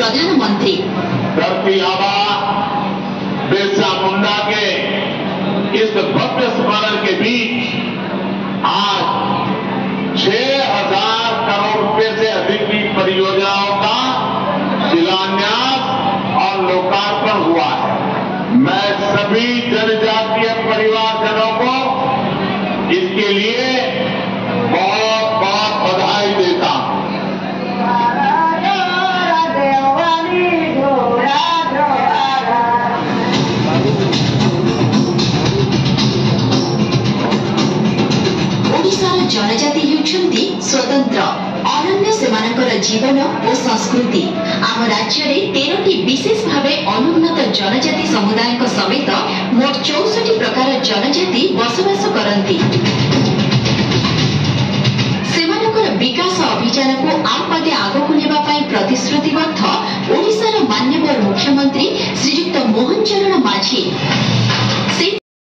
प्रधानमंत्री। धरती आबा बिरसा मुंडा के इस भव्य स्मरण के बीच आज 6,000 करोड़ रुपए से अधिक की परियोजनाओं का शिलान्यास और लोकार्पण हुआ है। मैं सभी जनजातीय परिवारजनों को इसके लिए बहुत बहुत बधाई देता हूं। ओडिशार जनजाति हेउछन्ति स्वतंत्र अनन्य सेमानकर जीवन और संस्कृति। आम राज्य में 13टी विशेष भाव अनुन्नत जनजाति समुदाय समेत मोट 64 प्रकार जनजाति बसवास करती। सेमानकर विकास अभियान को आउ पादे आगकु नेबा पई प्रतिश्रुतिबद्ध ओडिशार माननीय मुख्यमंत्री श्रीयुक्त मोहन चरण माझी।